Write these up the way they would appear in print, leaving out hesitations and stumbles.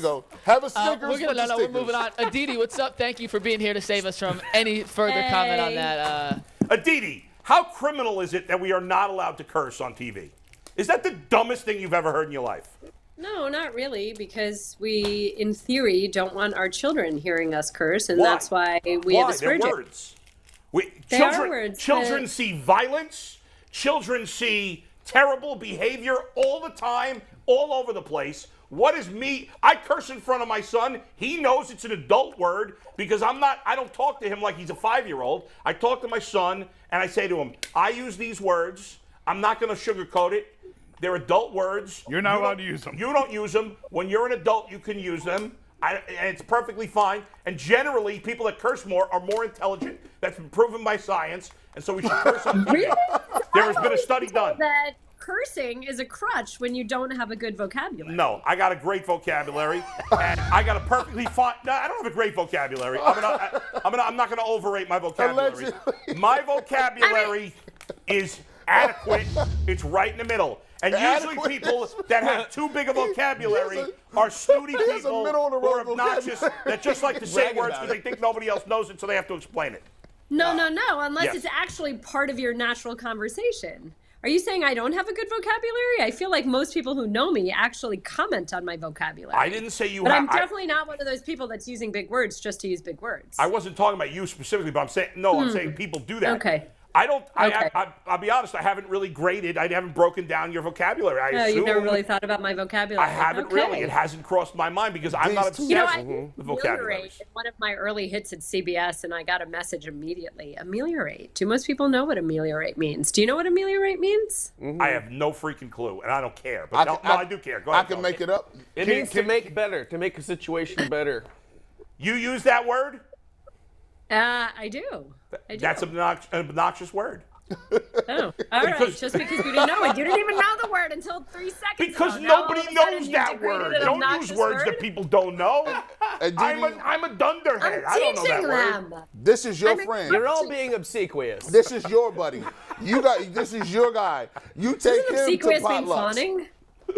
Go. Have a Snickers. We're moving on. Aditi, what's up? Thank you for being here to save us from any further comment on that. Aditi, how criminal is it that we are not allowed to curse on TV? Is that the dumbest thing you've ever heard in your life? No, not really, because we, in theory, don't want our children hearing us curse, and Why? that's why we have a swear They're jar. words. They are words. Children see violence. Children see terrible behavior all the time, all over the place. What is me? I curse in front of my son. He knows it's an adult word because I don't talk to him like he's a 5-year-old. I talk to my son and I say to him, I use these words. I'm not going to sugarcoat it. They're adult words. You're not allowed to use them. You don't use them. When you're an adult, you can use them. And it's perfectly fine. And generally, people that curse more are more intelligent. That's been proven by science. And so we should curse on TV. Really? There has been a study done. That cursing is a crutch when you don't have a good vocabulary. No, I got a great vocabulary, and I got a perfectly fine. No, I don't have a great vocabulary. I'm not gonna overrate my vocabulary. My vocabulary is adequate. It's right in the middle. And usually people that have too big a vocabulary are snooty people who are obnoxious that just like to say words because they think nobody else knows it, so they have to explain it. No, unless it's actually part of your natural conversation. Are you saying I don't have a good vocabulary? I feel like most people who know me actually comment on my vocabulary. I didn't say you But have. I'm definitely not one of those people that's using big words just to use big words. I wasn't talking about you specifically, but I'm saying people do that. Okay. I don't. Okay. I'll be honest. I haven't really graded. I haven't broken down your vocabulary. I assume you've never really thought about my vocabulary. I haven't really. It hasn't crossed my mind because I'm not obsessed with vocabulary. Ameliorate, one of my early hits at CBS, and I got a message immediately. Ameliorate. Do most people know what ameliorate means? Do you know what ameliorate means? I have no freaking clue, and I don't care. But I do care. Go ahead. I can make it up. It means to make better, to make a situation better. You use that word? I do. That's an obnoxious word. Oh, all right. Just because you didn't know it. You didn't even know the word until 3 seconds Because ago. Now, nobody all of a knows sudden, that you degraded word. an Don't use obnoxious words word? that people don't know. I'm a dunderhead. I don't know that them. word. This is your friend. You're all being obsequious. This is your buddy. This is your guy. You take him to Obsequious mean potlucks. fawning?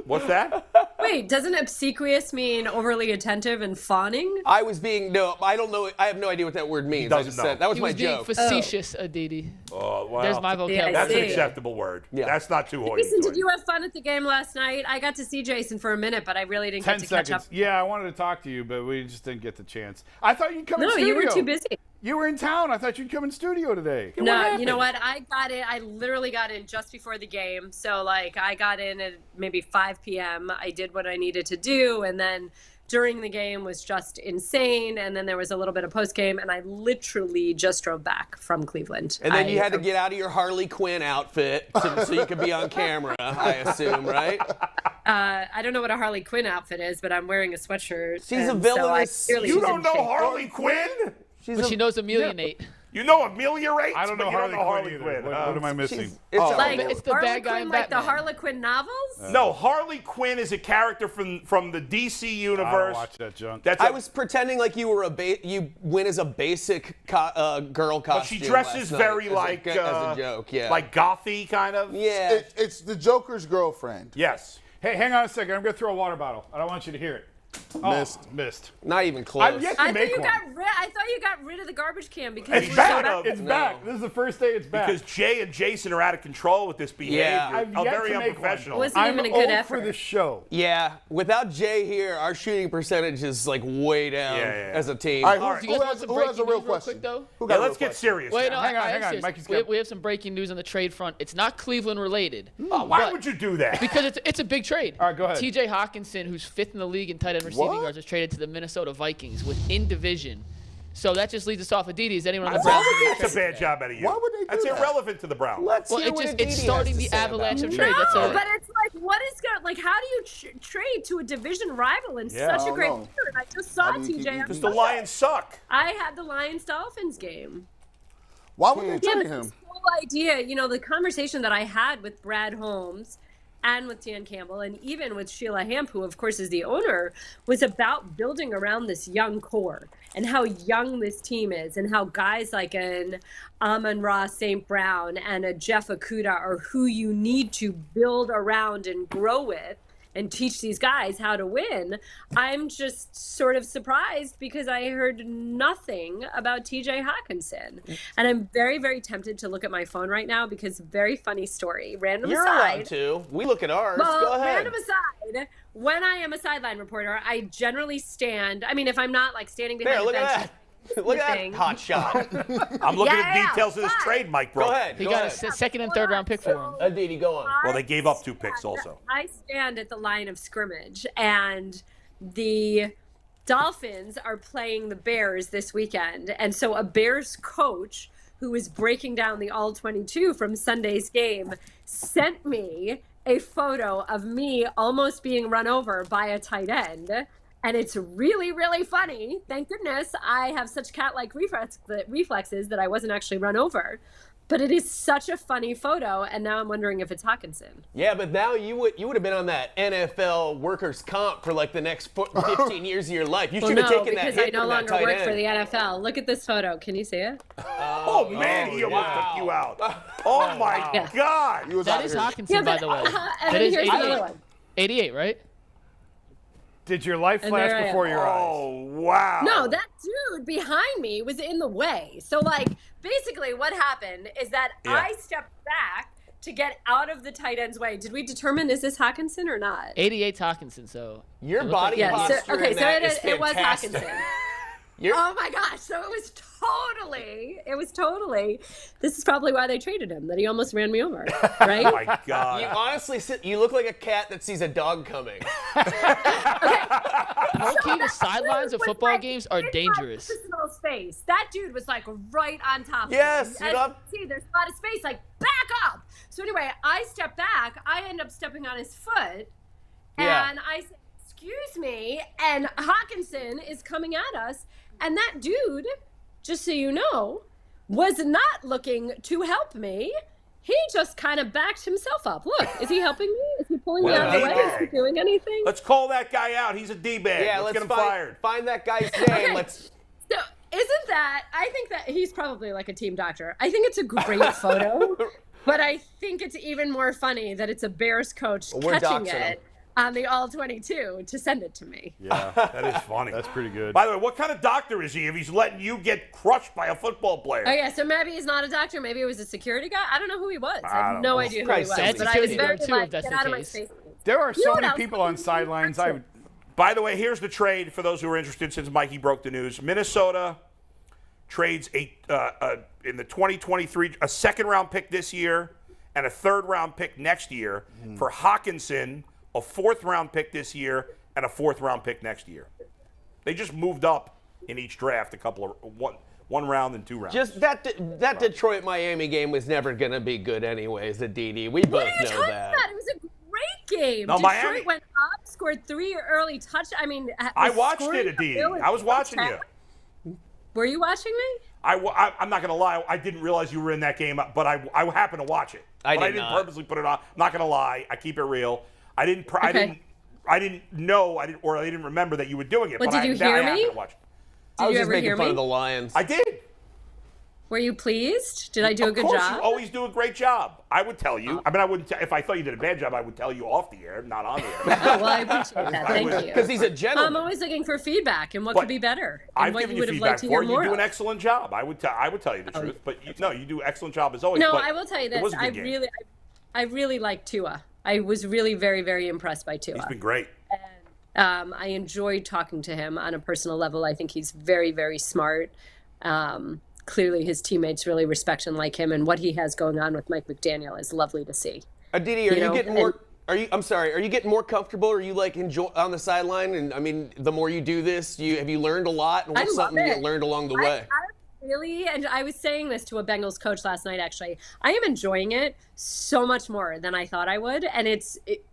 What's that? Wait, doesn't obsequious mean overly attentive and fawning? I don't know. I have no idea what that word means. I just said that was He my was being joke. facetious, Aditi. Oh, wow. There's my vocabulary. That's an see. acceptable word. Yeah. That's not too hoity. Jason, did you have fun at the game last night? I got to see Jason for a minute, but I really didn't 10 get to catch seconds. up. Yeah, I wanted to talk to you, but we just didn't get the chance. I thought you'd come in No, studio. you were too busy. You were in town. I thought you'd come in studio today. No, you know what? I literally got in just before the game. So, I got in at maybe 5 p.m. I did what I needed to do. And then during the game was just insane. And then there was a little bit of post game. And I literally just drove back from Cleveland. And then you had to get out of your Harley Quinn outfit so you could be on camera, I assume, right? I don't know what a Harley Quinn outfit is, but I'm wearing a sweatshirt. She's a and villainous- So I clearly You was don't in know shape. Harley Quinn? But she knows Ameliorate. You know Ameliorate? I don't know but you Harley, don't know Harley Quinn. Quinn. What am I missing? It's the Harley bad guy Quinn, in like the Batman. Harlequin novels? No, Harley Quinn is a character from the DC universe. I don't watch that junk. That's I was pretending like you were you went as a basic girl costume. But she dresses last very night like as a joke, yeah. like gothy kind of. Yeah. It's the Joker's girlfriend. Yes. Hey, hang on a second. I'm going to throw a water bottle. I don't want you to hear it. Missed. Not even close. I've yet to I thought make you one. got rid of the garbage can because It's you were back. so bad. It's back. This is the first day it's back. Because Jay and Jason are out of control with this behavior. Yeah. I've How yet very to make unprofessional. one. Wasn't I'm even a good old effort. for the show. Yeah. Without Jay here, our shooting percentage is way down as a team. All right, Do you guys want some who has a breaking real news real question? quick, though? Who got Yeah, a let's real get serious. Wait, now. no, Hang on, I hang am on. serious. Mikey's got- We have some breaking news on the trade front. It's not Cleveland related. Why would you do that? Because it's a big trade. All right, go ahead. TJ Hawkinson, who's 5th in the league in tight end receiving yards, was traded to the Minnesota Vikings within division. So that just leads us off. Aditi, is anyone on the Browns? That's a bad job out of you. Why would they do That's that? irrelevant to the Browns. Let's Well, hear what Aditi it's has starting to the say about avalanche it. of trades. That's No, all. but it's like, what is going? Like, how do you trade to a division rival in Yeah, such I a great don't know. player? And I just saw How do you keep TJ. using on Because the Sunday. Lions suck. I had the Lions Dolphins game. Why would they Yeah, trade but him? this whole idea, the conversation that I had with Brad Holmes and with Dan Campbell and even with Sheila Hamp, who of course is the owner, was about building around this young core and how young this team is and how guys like an Amon-Ra St. Brown and a Jeff Okudah are who you need to build around and grow with and teach these guys how to win. I'm just sort of surprised because I heard nothing about TJ Hawkinson. And I'm very, very tempted to look at my phone right now because very funny story. Random You're aside. allowed to. We look at ours. Well, Go ahead. random aside, when I am a sideline reporter, I generally stand. I mean, if I'm not like standing behind There, the look bench, at that. Look at that hot shot. I'm looking at Yeah, details of this but- trade, Mike Brook. Go ahead. He Go got ahead. a second and third round pick for him. Aditi, go on. Well, they gave up 2 picks also. I stand at the line of scrimmage, and the Dolphins are playing the Bears this weekend. And so a Bears coach who was breaking down the All-22 from Sunday's game sent me a photo of me almost being run over by a tight end. And it's really, really funny. Thank goodness I have such cat-like reflexes that I wasn't actually run over. But it is such a funny photo, and now I'm wondering if it's Hawkinson. Yeah, but now you would have been on that NFL workers' comp for like the next 15 years of your life. You should have taken that because hit I no from that longer tight work end. for the NFL. Look at this photo. Can you see it? Oh, man, he almost took you out. Oh, my God. He was That out is here. Hawkinson, by the way. And That then is here's 88. another one. 88, right? Did your life And there I flash am. before your eyes? Oh, wow. No, that dude behind me was in the way. So, like, basically what happened is that Yeah. I stepped back to get out of the tight end's way. Did we determine, is this Hawkinson or not? 88's Hawkinson, so. Your it looks like body he has- posture so, okay, in so that it, is it was fantastic. Hawkinson. You're- Oh my gosh. So it was totally, this is probably why they traded him, that he almost ran me over, right? Oh, my You God. honestly you look like a cat that sees a dog coming. Low-key, the sidelines of was, football like, games are in my dangerous. personal space. That dude was like right on top of Yes, me. you As know- you can see, there's a lot of space, like back up. So anyway, I step back, I end up stepping on his foot, Yeah. and I say, excuse me, and Hawkinson is coming at us, and that dude, just so you know, was not looking to help me. He just kind of backed himself up. Look, is he helping me? Is he pulling me Well, out of the way? Is he D-bag. doing anything? Let's call that guy out. He's a D-bag. Yeah, let's get him find, fired. find that guy's name. Okay. Let's. So isn't that, I think that he's probably like a team doctor. I think it's a great photo, but I think it's even more funny that it's a Bears coach Well, we're catching doxing him. it on the All-22 to send it to me. Yeah, that is funny. That's pretty good. By the way, what kind of doctor is he if he's letting you get crushed by a football player? Oh yeah, so maybe he's not a doctor. Maybe it was a security guy. I don't know who he was. I I have don't no know. idea who he Christ, was. that's But I was security very guard, too, like, if that's get the out of my case. space. There are You so know what many else? people on sidelines. I would. By the way, here's the trade for those who are interested since Mikey broke the news. Minnesota trades in the 2023 a second-round pick this year and a third-round pick next year for Hawkinson, a fourth-round pick this year and a fourth-round pick next year. They just moved up in each draft a couple of one round and 2 rounds. Just that Detroit Miami game was never gonna be good anyways, Aditi. We both What are you know talking that. about? It was a great game. No, Detroit Miami- went up, scored 3 early touchdowns. I mean, I was watched scoring it, Aditi. uphill in I was watching first you. half. Were you watching me? I'm not going to lie. I didn't realize you were in that game, but I happened to watch it. I But I did didn't not. purposely put it on. I'm not going to lie. I keep it real. I didn't know. I didn't remember that you were doing it. But but did you I hear happened me? to watch it. I was you just ever making hear fun me? of the Lions. I did. Were you pleased? Did I do a good Of course, job? you always do a great job. I would tell you. I mean, I wouldn't. If I thought you did a bad job, I would tell you off the air, not on the air. Well, I appreciate that. Thank you. Because he's a I'm gentleman. always looking for feedback and what But could be better. And I've what given you you would have feedback liked to hear for. You more do of. an excellent job. I would tell you the truth, but you do excellent job as always. No, but I will tell you it this. was a good game. I really like Tua. I was really very, very impressed by Tua. He's been great. I enjoyed talking to him on a personal level. I think he's very, very smart. Clearly, his teammates really respect and like him, and what he has going on with Mike McDaniel is lovely to see. Aditi, are you know, getting more? I'm sorry. Are you getting more comfortable? Are you like enjoy on the sideline? And I mean, the more you do this, have you learned a lot? And what's love something you it. learned along the way? I really, and I was saying this to a Bengals coach last night, actually. I am enjoying it so much more than I thought I would. And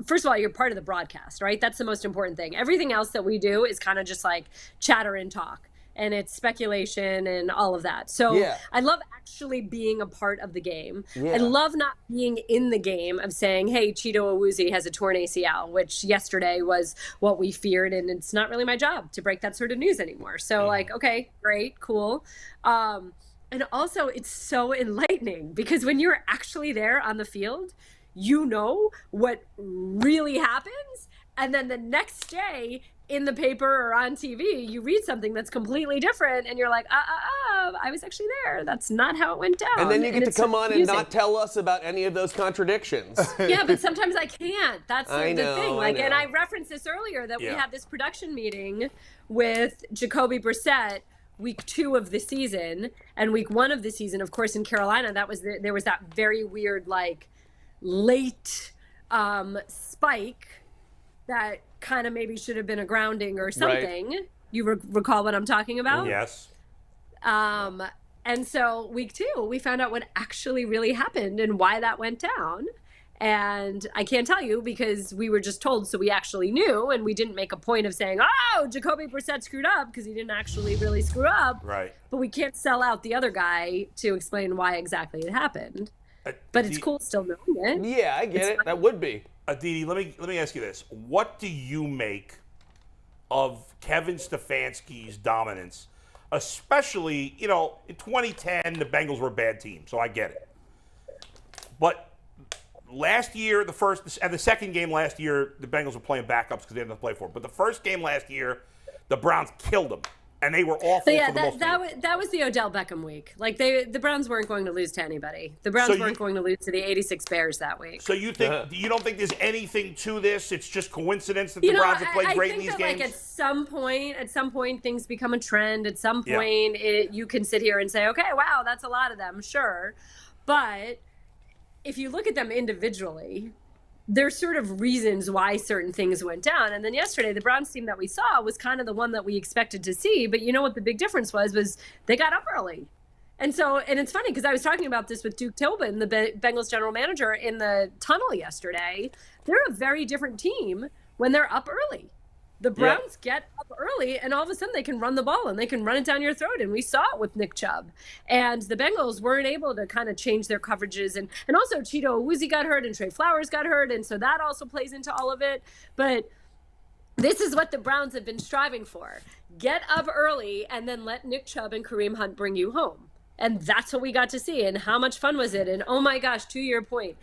first of all, you're part of the broadcast, right? That's the most important thing. Everything else that we do is kind of just like chatter and talk. And it's speculation and all of that. So Yeah. I love actually being a part of the game. Yeah. I love not being in the game of saying, hey, Cheeto Awuzie has a torn ACL, which yesterday was what we feared. And it's not really my job to break that sort of news anymore. So like, okay, great, cool. And also it's so enlightening because when you're actually there on the field, you know what really happens. And then the next day in the paper or on TV, you read something that's completely different and you're like, I was actually there. That's not how it went down. And then you get to come on and confusing. not tell us about any of those contradictions. Yeah, but sometimes I can't. That's I the know, thing. I Like, and know. I referenced this earlier that we Yeah. had this production meeting with Jacoby Brissett week 2 of the season, and week 1 of the season, of course, in Carolina, there was that very weird, like, late spike that kind of maybe should have been a grounding or something. You recall what I'm talking about? Yes. And so week 2, we found out what actually really happened and why that went down. And I can't tell you because we were just told, so we actually knew, and we didn't make a point of saying, oh, Jacoby Brissett screwed up, because he didn't actually really screw up. Right. But we can't sell out the other guy to explain why exactly it happened. But it's cool still knowing it. Yeah, I get it. That would be. Aditi, let me ask you this. What do you make of Kevin Stefanski's dominance? Especially, in 2010, the Bengals were a bad team, so I get it. But last year, the second game last year, the Bengals were playing backups because they didn't have to play for it. But the first game last year, the Browns killed them, and they were awful So yeah, for the most part. that was the Odell Beckham week. Like the Browns weren't going to lose to anybody. The Browns weren't going to lose to the 86 Bears that week. So you don't think there's anything to this? It's just coincidence that the Browns have played great in these games? Like at some point, things become a trend. At some point, you can sit here and say, okay, wow, that's a lot of them, sure. But if you look at them individually, there's sort of reasons why certain things went down. And then yesterday, the Browns team that we saw was kind of the one that we expected to see. But you know what the big difference was they got up early. And it's funny because I was talking about this with Duke Tobin, the Bengals general manager, in the tunnel yesterday. They're a very different team when they're up early. The Browns get up early, and all of a sudden they can run the ball, and they can run it down your throat. And we saw it with Nick Chubb. And the Bengals weren't able to kind of change their coverages. And also Cheeto Awuzie got hurt, and Trey Flowers got hurt, and so that also plays into all of it. But this is what the Browns have been striving for. Get up early, and then let Nick Chubb and Kareem Hunt bring you home. And that's what we got to see. And how much fun was it? And oh my gosh, to your point,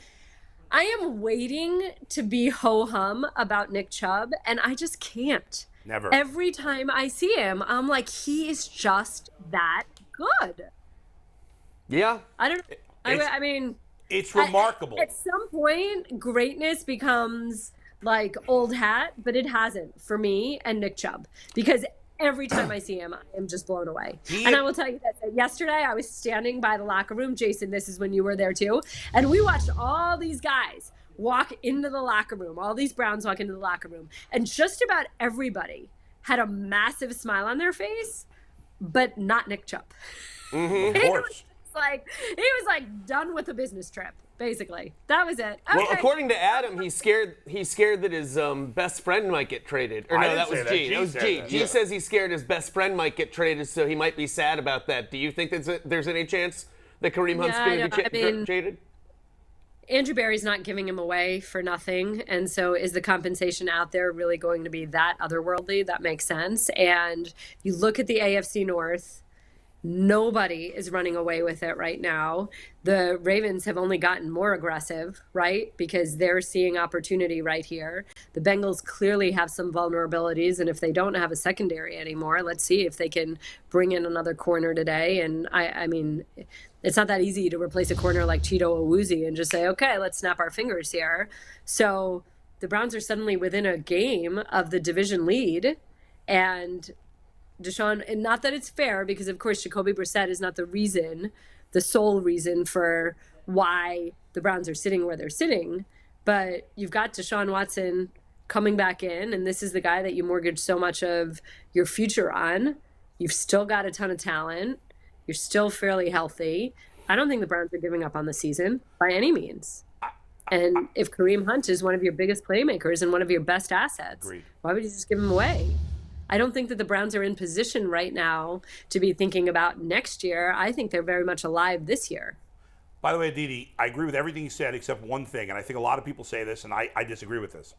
I am waiting to be ho-hum about Nick Chubb, and I just can't. Never. Every time I see him, I'm like, he is just that good. Yeah. I mean, it's remarkable. At some point, greatness becomes like old hat, but it hasn't for me and Nick Chubb, because every time I see him, I am just blown away. And I will tell you that yesterday I was standing by the locker room. Jason, this is when you were there too. And we watched all these guys walk into the locker room, all these Browns walk into the locker room. And just about everybody had a massive smile on their face, but not Nick Chubb. Of course. He was like done with a business trip. Basically, that was it. Okay. Well, according to Adam, he's scared that his best friend might get traded. Or I no, didn't that say was that. G. G That was said G. that. G Yeah. says he's scared his best friend might get traded, so he might be sad about that. Do you think there's any chance that Kareem Hunt's going to be traded? Andrew Berry's not giving him away for nothing, and so is the compensation out there really going to be that otherworldly? That makes sense. And you look at the AFC North. Nobody is running away with it right now. The Ravens have only gotten more aggressive, right? Because they're seeing opportunity right here. The Bengals clearly have some vulnerabilities, and if they don't have a secondary anymore, let's see if they can bring in another corner today. And I mean, it's not that easy to replace a corner like Cheeto Awuzie and just say, okay, let's snap our fingers here. So the Browns are suddenly within a game of the division lead, and Deshaun, and not that it's fair, because of course Jacoby Brissett is not the sole reason for why the Browns are sitting where they're sitting, but you've got Deshaun Watson coming back in, and this is the guy that you mortgaged so much of your future on. You've still got a ton of talent. You're still fairly healthy. I don't think the Browns are giving up on the season by any means. And if Kareem Hunt is one of your biggest playmakers and one of your best assets, why would you just give him away? I don't think that the Browns are in position right now to be thinking about next year. I think they're very much alive this year. By the way, Aditi, I agree with everything you said except one thing, and I think a lot of people say this, and I disagree with this.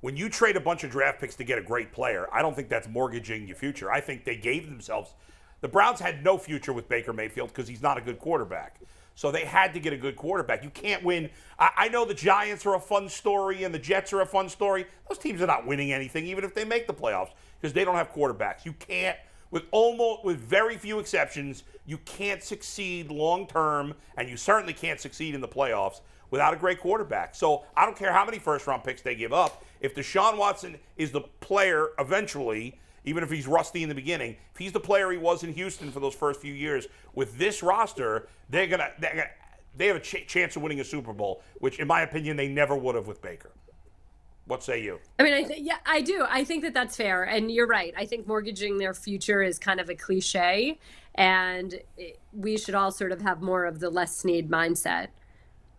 When you trade a bunch of draft picks to get a great player, I don't think that's mortgaging your future. I think they gave themselves – the Browns had no future with Baker Mayfield because he's not a good quarterback. So they had to get a good quarterback. You can't win. I know the Giants are a fun story and the Jets are a fun story. Those teams are not winning anything, even if they make the playoffs, because they don't have quarterbacks. You can't, with very few exceptions, you can't succeed long term, and you certainly can't succeed in the playoffs without a great quarterback. So I don't care how many first-round picks they give up. If Deshaun Watson is the player eventually, even if he's rusty in the beginning, if he's the player he was in Houston for those first few years, with this roster, they have a chance of winning a Super Bowl, which, in my opinion, they never would have with Baker. What say you? I mean, I do. I think that that's fair. And you're right. I think mortgaging their future is kind of a cliche. And we should all sort of have more of the Les Snead mindset.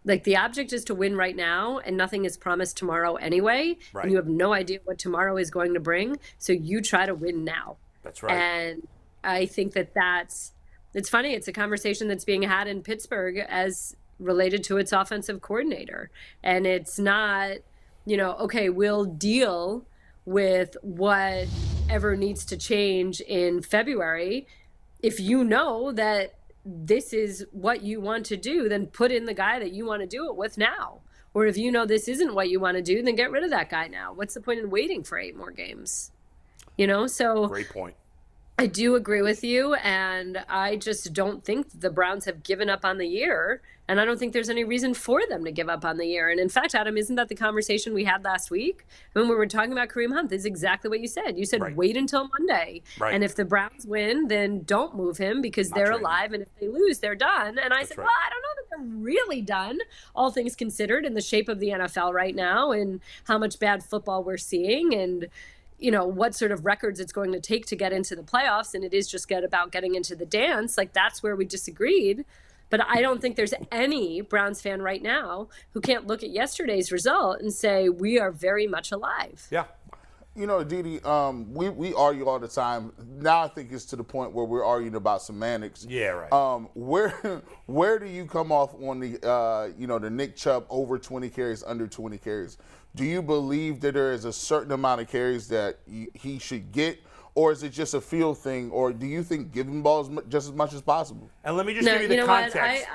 Like, the object is to win right now, and nothing is promised tomorrow anyway. Right. And you have no idea what tomorrow is going to bring. So you try to win now. That's right. And I think that it's funny. It's a conversation that's being had in Pittsburgh as related to its offensive coordinator. And it's not, okay, we'll deal with whatever needs to change in February. If you know that this is what you want to do, then put in the guy that you want to do it with now. Or if you know this isn't what you want to do, then get rid of that guy now. What's the point in waiting for 8 more games? So great point. I do agree with you, and I just don't think the Browns have given up on the year, and I don't think there's any reason for them to give up on the year. And in fact, Adam, isn't that the conversation we had last week when we were talking about Kareem Hunt? This is exactly what you said. You said, wait until Monday, and if the Browns win, then don't move him because they're alive, and if they lose, they're done. And I said, well, I don't know that they're really done, all things considered, in the shape of the NFL right now and how much bad football we're seeing and what sort of records it's going to take to get into the playoffs. And it is just about getting into the dance. Like, that's where we disagreed. But I don't think there's any Browns fan right now who can't look at yesterday's result and say, we are very much alive. Yeah. Didi, we argue all the time. Now I think it's to the point where we're arguing about semantics. Yeah, right. Where do you come off on the the Nick Chubb over 20 carries, under 20 carries? Do you believe that there is a certain amount of carries that he should get, or is it just a feel thing, or do you think give him balls just as much as possible? And let me just give you the context.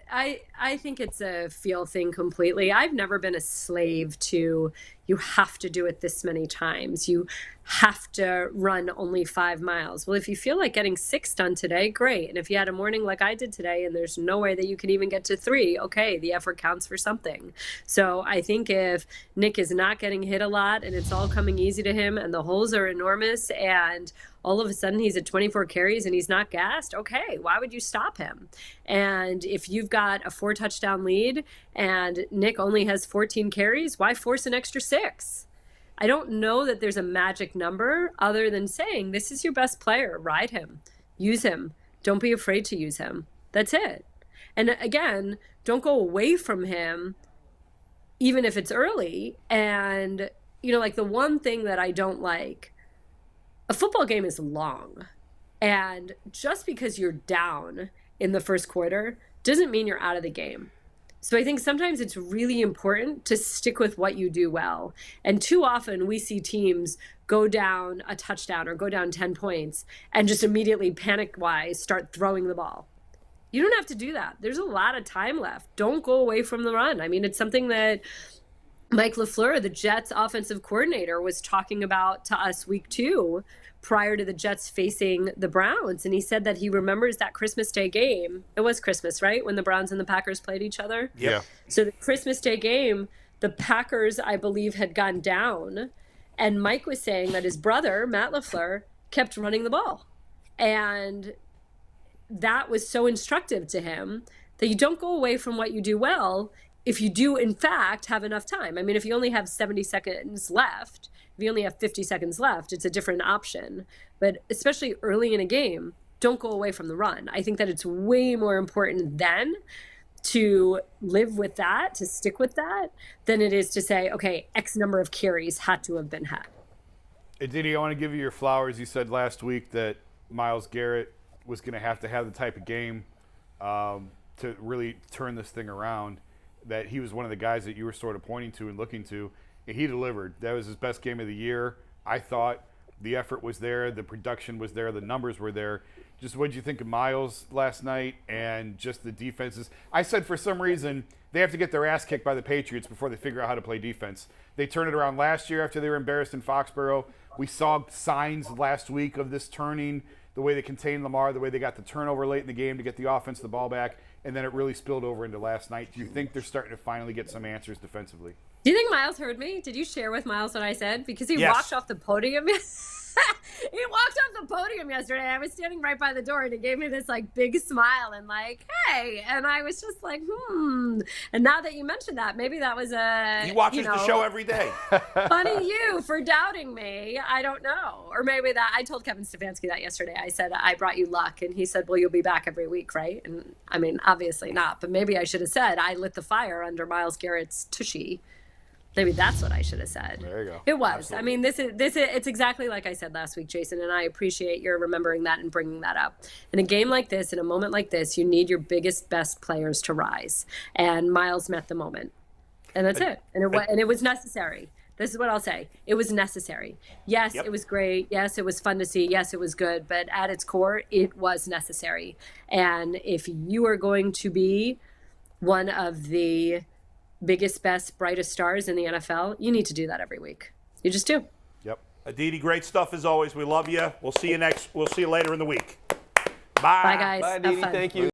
I think it's a feel thing completely. I've never been a slave to you have to do it this many times. You have to run only 5 miles. Well, if you feel like getting 6 done today, great. And if you had a morning like I did today and there's no way that you can even get to 3, okay, the effort counts for something. So I think if Nick is not getting hit a lot and it's all coming easy to him and the holes are enormous and all of a sudden he's at 24 carries and he's not gassed, okay, why would you stop him? And if you've got a 4 touchdown lead and Nick only has 14 carries, why force an extra 6? I don't know that there's a magic number other than saying this is your best player. Ride him. Use him. Don't be afraid to use him. That's it. And again, don't go away from him even if it's early. And, like the one thing that I don't like, a football game is long. And just because you're down in the first quarter doesn't mean you're out of the game. So I think sometimes it's really important to stick with what you do well. And too often we see teams go down a touchdown or go down 10 points and just immediately panic-wise start throwing the ball. You don't have to do that. There's a lot of time left. Don't go away from the run. I mean, it's something that Mike LaFleur, the Jets offensive coordinator, was talking about to us week 2 prior to the Jets facing the Browns. And he said that he remembers that Christmas Day game. It was Christmas, right? When the Browns and the Packers played each other? Yeah. So the Christmas Day game, the Packers, I believe, had gone down. And Mike was saying that his brother, Matt LaFleur, kept running the ball. And that was so instructive to him that you don't go away from what you do well if you do, in fact, have enough time. I mean, if you only have 70 seconds left, if you only have 50 seconds left, it's a different option. But especially early in a game, don't go away from the run. I think that it's way more important then to live with that, to stick with that, than it is to say, okay, X number of carries had to have been had. Hey, Didi, I want to give you your flowers. You said last week that Myles Garrett was going to have the type of game to really turn this thing around, that he was one of the guys that you were sort of pointing to and looking to. And he delivered. That was his best game of the year. I thought The effort was there. The production was there. The numbers were there. Just what did you think of Miles last night and just the defenses? I said for some reason they have to get their ass kicked by the Patriots before they figure out how to play defense. They turned it around last year after they were embarrassed in Foxborough. We saw signs last week of this turning, the way they contained Lamar, the way they got the turnover late in the game to get the offense the ball back, and then it really spilled over into last night. Do you think they're starting to finally get some answers defensively? Do you think Miles heard me? Did you share with Miles what I said? Because he Yes. walked off the podium. He walked off the podium yesterday. I was standing right by the door, and he gave me this like big smile and like, "Hey," and I was just like, And now that you mentioned that, maybe that was He watches the show every day. funny you for doubting me. I don't know, or maybe that I told Kevin Stefanski that yesterday. I said I brought you luck, and he said, "Well, you'll be back every week, right?" And I mean, obviously not, but maybe I should have said I lit the fire under Myles Garrett's tushy. Maybe that's what I should have said. There you go. It was. Absolutely. I mean, this is it's exactly like I said last week, Jason, and I appreciate your remembering that and bringing that up. In a game like this, in a moment like this, you need your biggest, best players to rise, and Miles met the moment, and that's it. And it was necessary. This is what I'll say. It was necessary. Yes, It was great. Yes, it was fun to see. Yes, it was good. But at its core, it was necessary. And if you are going to be one of the biggest, best, brightest stars in the NFL, you need to do that every week. You just do. Yep. Aditi, great stuff as always. We love you. We'll see you later in the week. Bye. Bye, guys. Bye, Have Aditi. fun. Thank you.